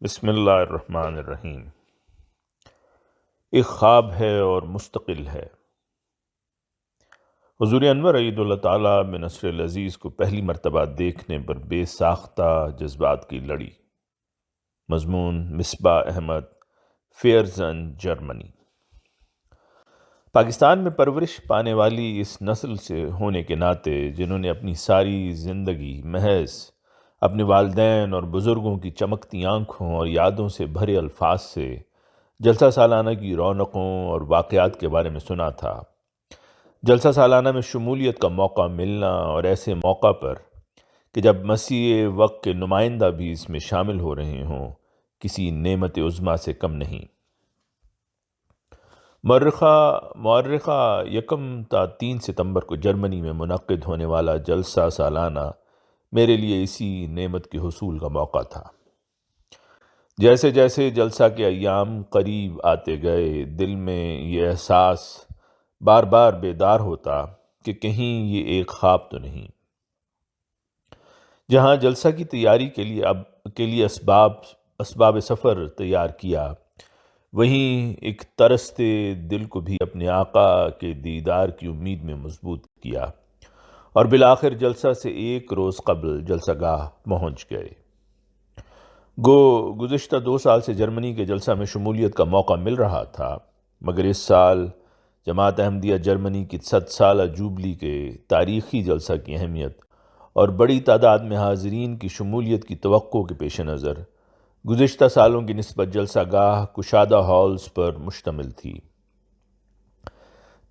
بسم اللہ الرحمن الرحیم۔ ایک خواب ہے اور مستقل ہے۔ حضور انور عید اللہ تعالیٰ بنصر العزیز کو پہلی مرتبہ دیکھنے پر بے ساختہ جذبات کی لڑی۔ مضمون مصباح احمد، فیئرزن، جرمنی۔ پاکستان میں پرورش پانے والی اس نسل سے ہونے کے ناطے، جنہوں نے اپنی ساری زندگی محض اپنے والدین اور بزرگوں کی چمکتی آنکھوں اور یادوں سے بھرے الفاظ سے جلسہ سالانہ کی رونقوں اور واقعات کے بارے میں سنا تھا، جلسہ سالانہ میں شمولیت کا موقع ملنا، اور ایسے موقع پر کہ جب مسیح وقت کے نمائندہ بھی اس میں شامل ہو رہے ہوں، کسی نعمت عظمیٰ سے کم نہیں۔ مورخہ 1 تا 3 ستمبر کو جرمنی میں منعقد ہونے والا جلسہ سالانہ میرے لیے اسی نعمت کے حصول کا موقع تھا۔ جیسے جیسے جلسہ کے ایام قریب آتے گئے، دل میں یہ احساس بار بار بیدار ہوتا کہ کہیں یہ ایک خواب تو نہیں۔ جہاں جلسہ کی تیاری کے لیے اسباب سفر تیار کیا، وہیں ایک ترستے دل کو بھی اپنے آقا کے دیدار کی امید میں مضبوط کیا، اور بالآخر جلسہ سے 1 روز قبل جلسہ گاہ پہنچ گئے۔ گزشتہ 2 سال سے جرمنی کے جلسہ میں شمولیت کا موقع مل رہا تھا، مگر اس سال جماعت احمدیہ جرمنی کی 100 سالہ جوبلی کے تاریخی جلسہ کی اہمیت اور بڑی تعداد میں حاضرین کی شمولیت کی توقع کے پیش نظر گزشتہ سالوں کی نسبت جلسہ گاہ کشادہ ہالز پر مشتمل تھی۔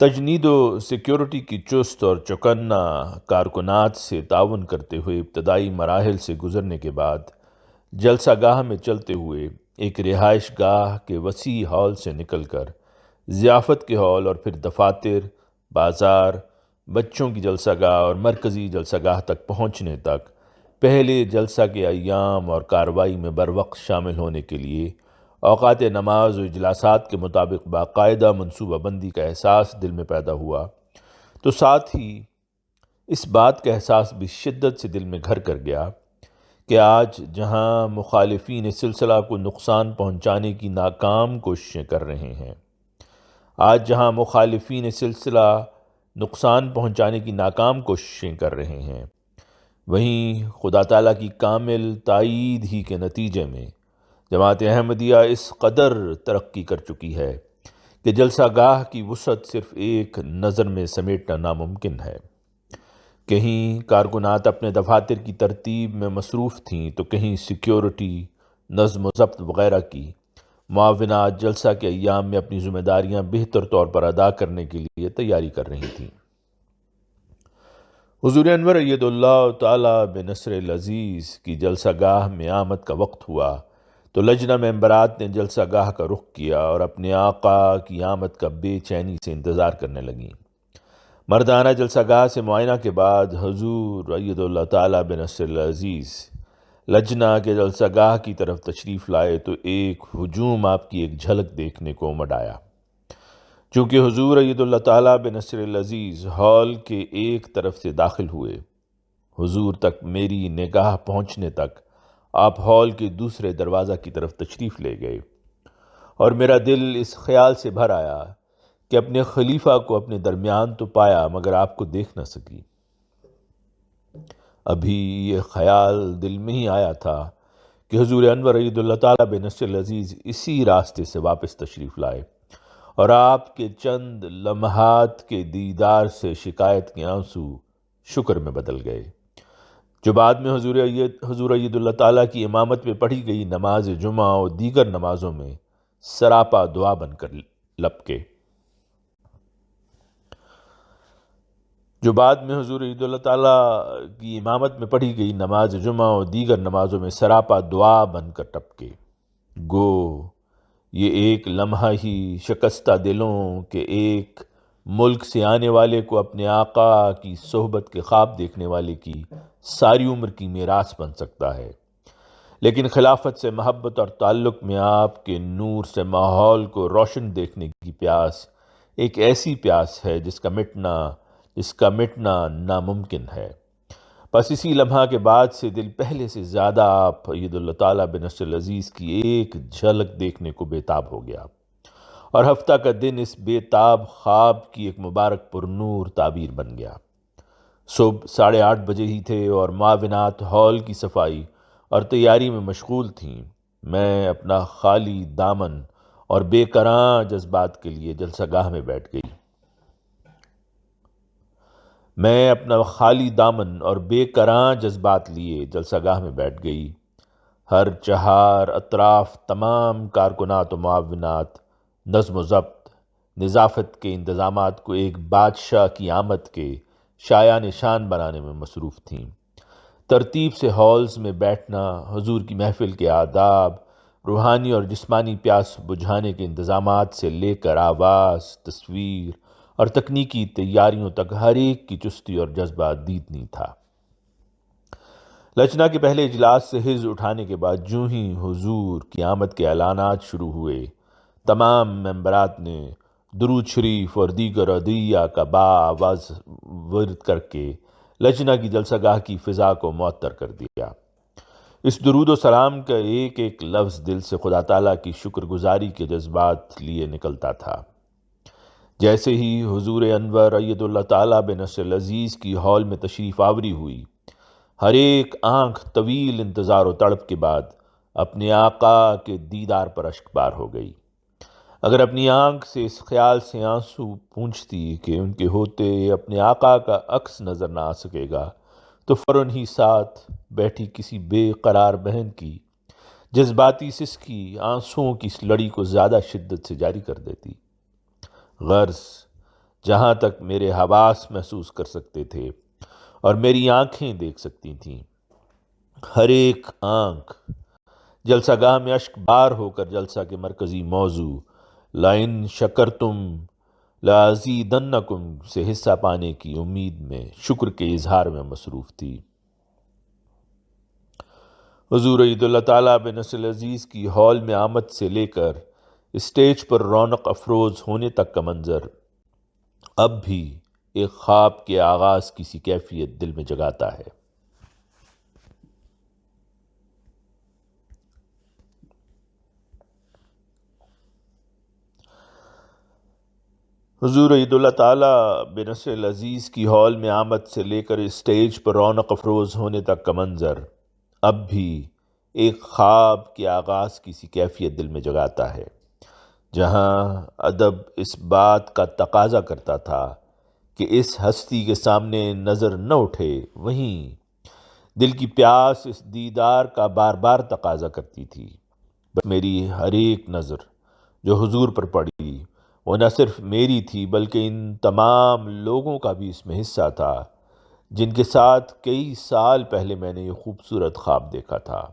تجنید و سیکیورٹی کی چست اور چوکنا کارکنات سے تعاون کرتے ہوئے ابتدائی مراحل سے گزرنے کے بعد جلسہ گاہ میں چلتے ہوئے ایک رہائش گاہ کے وسیع ہال سے نکل کر ضیافت کے ہال اور پھر دفاتر، بازار، بچوں کی جلسہ گاہ اور مرکزی جلسہ گاہ تک پہنچنے تک پہلے جلسہ کے ایام اور کارروائی میں بروقت شامل ہونے کے لیے اوقات نماز و اجلاسات کے مطابق باقاعدہ منصوبہ بندی کا احساس دل میں پیدا ہوا، تو ساتھ ہی اس بات کا احساس بھی شدت سے دل میں گھر کر گیا کہ آج جہاں مخالفین سلسلہ کو نقصان پہنچانے کی ناکام کوششیں کر رہے ہیں، وہیں خدا تعالیٰ کی کامل تائید ہی کے نتیجے میں جماعت احمدیہ اس قدر ترقی کر چکی ہے کہ جلسہ گاہ کی وسعت صرف ایک نظر میں سمیٹنا ناممکن ہے۔ کہیں کارکنات اپنے دفاتر کی ترتیب میں مصروف تھیں، تو کہیں سیکیورٹی، نظم و ضبط وغیرہ کی معاونات جلسہ کے ایام میں اپنی ذمہ داریاں بہتر طور پر ادا کرنے کے لیے تیاری کر رہی تھیں۔ حضور انور اید اللہ تعالیٰ بنصر العزیز کی جلسہ گاہ میں آمد کا وقت ہوا تو لجنہ ممبرات نے جلسہ گاہ کا رخ کیا اور اپنے آقا کی آمد کا بے چینی سے انتظار کرنے لگیں۔ مردانہ جلسہ گاہ سے معائنہ کے بعد حضور اید اللہ تعالیٰ بنصر العزیز لجنہ کے جلسہ گاہ کی طرف تشریف لائے تو ایک ہجوم آپ کی ایک جھلک دیکھنے کو امڈ آیا۔ چونکہ حضور اید اللہ تعالیٰ بنصر العزیز ہال کے ایک طرف سے داخل ہوئے، حضور تک میری نگاہ پہنچنے تک آپ ہال کے دوسرے دروازہ کی طرف تشریف لے گئے، اور میرا دل اس خیال سے بھر آیا کہ اپنے خلیفہ کو اپنے درمیان تو پایا مگر آپ کو دیکھ نہ سکی۔ ابھی یہ خیال دل میں ہی آیا تھا کہ حضور انور عید اللہ تعالیٰ بنصر العزیز اسی راستے سے واپس تشریف لائے، اور آپ کے چند لمحات کے دیدار سے شکایت کے آنسو شکر میں بدل گئے، جو بعد میں حضور عید اللہ تعالیٰ کی امامت میں پڑھی گئی نماز جمعہ اور دیگر نمازوں میں سراپا دعا بن کر لپکے۔ گو یہ ایک لمحہ ہی شکستہ دلوں کے ایک ملک سے آنے والے کو اپنے آقا کی صحبت کے خواب دیکھنے والے کی ساری عمر کی میراث بن سکتا ہے، لیکن خلافت سے محبت اور تعلق میں آپ کے نور سے ماحول کو روشن دیکھنے کی پیاس ایک ایسی پیاس ہے جس کا مٹنا ناممکن ہے۔ پس اسی لمحہ کے بعد سے دل پہلے سے زیادہ آپ عید اللہ تعالیٰ بن نصر العزیز کی ایک جھلک دیکھنے کو بےتاب ہو گیا، اور ہفتہ کا دن اس بے تاب خواب کی ایک مبارک پرنور تعبیر بن گیا۔ صبح 8:30 بجے ہی تھے اور معاونات ہال کی صفائی اور تیاری میں مشغول تھیں۔ میں اپنا خالی دامن اور بے کراں جذبات کے لیے جلسہ گاہ میں بیٹھ گئی۔ ہر چہار اطراف تمام کارکنات و معاونات نظم و ضبط، نظافت کے انتظامات کو ایک بادشاہ کی آمد کے شایان نشان بنانے میں مصروف تھیں۔ ترتیب سے ہالز میں بیٹھنا، حضور کی محفل کے آداب، روحانی اور جسمانی پیاس بجھانے کے انتظامات سے لے کر آواز، تصویر اور تکنیکی تیاریوں تک ہر ایک کی چستی اور جذبہ دیدنی تھا۔ لجنہ کے پہلے اجلاس سے حز اٹھانے کے بعد جوں ہی حضور کی آمد کے اعلانات شروع ہوئے، تمام ممبرات نے درود شریف اور دیگر ادعیہ کا آواز ورد کر کے لجنہ کی جلسہ گاہ کی فضا کو معطر کر دیا۔ اس درود و سلام کا ایک ایک لفظ دل سے خدا تعالیٰ کی شکر گزاری کے جذبات لیے نکلتا تھا۔ جیسے ہی حضور انور اید اللہ تعالیٰ بن نصر العزیز کی ہال میں تشریف آوری ہوئی، ہر ایک آنکھ طویل انتظار و تڑپ کے بعد اپنے آقا کے دیدار پر اشکبار ہو گئی۔ اگر اپنی آنکھ سے اس خیال سے آنسو پونچھتی کہ ان کے ہوتے اپنے آقا کا عکس نظر نہ آ سکے گا، تو فوراً ہی ساتھ بیٹھی کسی بے قرار بہن کی جذباتی سسکی آنسوؤں کی اس لڑی کو زیادہ شدت سے جاری کر دیتی۔ غرض جہاں تک میرے حواس محسوس کر سکتے تھے اور میری آنکھیں دیکھ سکتی تھیں، ہر ایک آنکھ جلسہ گاہ میں اشک بار ہو کر جلسہ کے مرکزی موضوع لَإِن شَكَرْتُمْ لَأَزِيدَنَّكُمْ سے حصہ پانے کی امید میں شکر کے اظہار میں مصروف تھی۔ حضور عید اللہ تعالیٰ بن نصر العزیز کی ہال میں آمد سے لے کر اسٹیج پر رونق افروز ہونے تک کا منظر اب بھی ایک خواب کے آغاز کی سی کیفیت دل میں جگاتا ہے۔ حضور عید اللہ تعالیٰ بن نصر العزیز کی ہال میں آمد سے لے کر اسٹیج پر رونق افروز ہونے تک کا منظر اب بھی ایک خواب کے آغاز کی سی کیفیت دل میں جگاتا ہے۔ جہاں ادب اس بات کا تقاضا کرتا تھا کہ اس ہستی کے سامنے نظر نہ اٹھے، وہیں دل کی پیاس اس دیدار کا بار بار تقاضا کرتی تھی۔ بس میری ہر ایک نظر جو حضور پر پڑی، وہ نہ صرف میری تھی بلکہ ان تمام لوگوں کا بھی اس میں حصہ تھا جن کے ساتھ کئی سال پہلے میں نے یہ خوبصورت خواب دیکھا تھا۔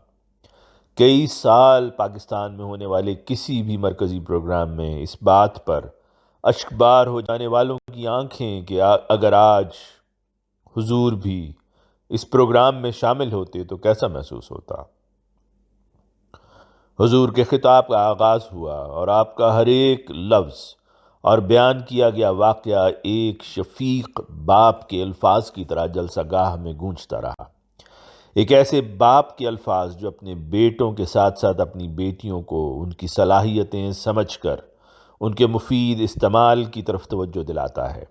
کئی سال پاکستان میں ہونے والے کسی بھی مرکزی پروگرام میں اس بات پر اشک بار ہو جانے والوں کی آنکھیں کہ اگر آج حضور بھی اس پروگرام میں شامل ہوتے تو کیسا محسوس ہوتا۔ حضور کے خطاب کا آغاز ہوا اور آپ کا ہر ایک لفظ اور بیان کیا گیا واقعہ ایک شفیق باپ کے الفاظ کی طرح جلسہ گاہ میں گونجتا رہا۔ ایک ایسے باپ کے الفاظ جو اپنے بیٹوں کے ساتھ ساتھ اپنی بیٹیوں کو ان کی صلاحیتیں سمجھ کر ان کے مفید استعمال کی طرف توجہ دلاتا ہے۔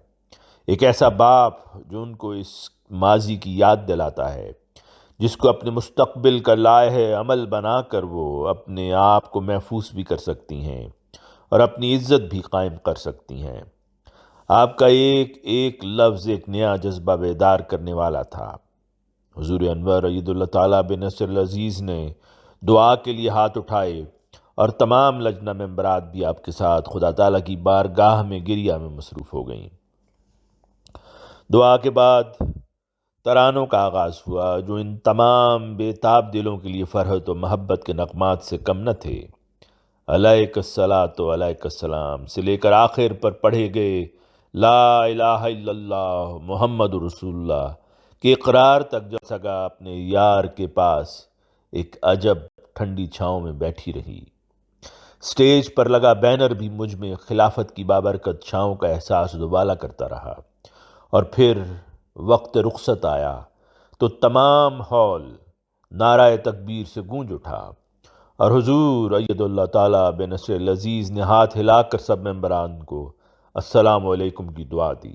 ایک ایسا باپ جو ان کو اس ماضی کی یاد دلاتا ہے جس کو اپنے مستقبل کا لائحہ عمل بنا کر وہ اپنے آپ کو محفوظ بھی کر سکتی ہیں اور اپنی عزت بھی قائم کر سکتی ہیں۔ آپ کا ایک ایک لفظ ایک نیا جذبہ بیدار کرنے والا تھا۔ حضور انور عید اللہ تعالیٰ بن نصر العزیز نے دعا کے لیے ہاتھ اٹھائے اور تمام لجنہ ممبرات بھی آپ کے ساتھ خدا تعالیٰ کی بارگاہ میں گریہ میں مصروف ہو گئیں۔ دعا کے بعد ترانوں کا آغاز ہوا جو ان تمام بے تاب دلوں کے لیے فرحت و محبت کے نغمات سے کم نہ تھے۔ علیک الصلاۃ و علیک السلام سے لے کر آخر پر پڑھے گئے لا الہ الا اللہ محمد رسول اللہ کے اقرار تک جلسہ گاہ اپنے یار کے پاس ایک عجب ٹھنڈی چھاؤں میں بیٹھی رہی۔ سٹیج پر لگا بینر بھی مجھ میں خلافت کی بابرکت چھاؤں کا احساس دوبالا کرتا رہا، اور پھر وقت رخصت آیا تو تمام ہال نعرہ تکبیر سے گونج اٹھا اور حضور اید اللہ تعالیٰ بنصر العزیز نے ہاتھ ہلا کر سب ممبران کو السلام علیکم کی دعا دی۔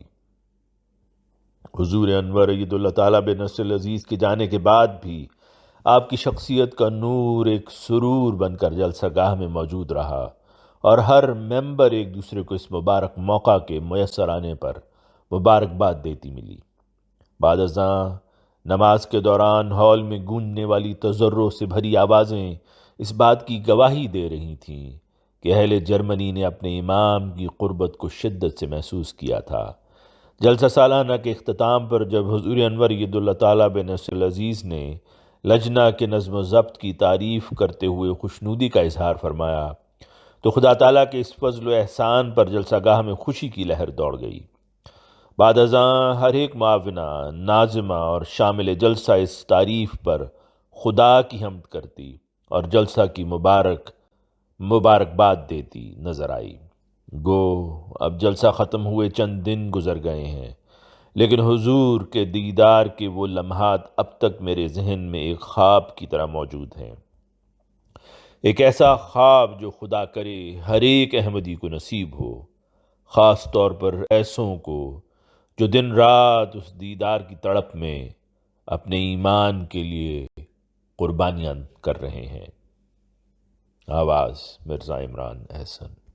حضور انور اید اللہ تعالیٰ بنصر العزیز کے جانے کے بعد بھی آپ کی شخصیت کا نور ایک سرور بن کر جلسہ گاہ میں موجود رہا اور ہر ممبر ایک دوسرے کو اس مبارک موقع کے میسر آنے پر مبارکباد دیتی ملی۔ بعد ازاں نماز کے دوران ہال میں گونجنے والی تضرع سے بھری آوازیں اس بات کی گواہی دے رہی تھیں کہ اہل جرمنی نے اپنے امام کی قربت کو شدت سے محسوس کیا تھا۔ جلسہ سالانہ کے اختتام پر جب حضور انور ید اللہ تعالیٰ بنصر العزیز نے لجنہ کے نظم و ضبط کی تعریف کرتے ہوئے خوشنودی کا اظہار فرمایا تو خدا تعالیٰ کے اس فضل و احسان پر جلسہ گاہ میں خوشی کی لہر دوڑ گئی۔ بعد ازاں ہر ایک معاونہ، ناظمہ اور شامل جلسہ اس تعریف پر خدا کی حمد کرتی اور جلسہ کی مبارکباد دیتی نظر آئی۔ گو اب جلسہ ختم ہوئے چند دن گزر گئے ہیں، لیکن حضور کے دیدار کے وہ لمحات اب تک میرے ذہن میں ایک خواب کی طرح موجود ہیں، ایک ایسا خواب جو خدا کرے ہر ایک احمدی کو نصیب ہو، خاص طور پر ایسوں کو جو دن رات اس دیدار کی تڑپ میں اپنے ایمان کے لیے قربانیاں کر رہے ہیں۔ آواز مرزا عمران احسن۔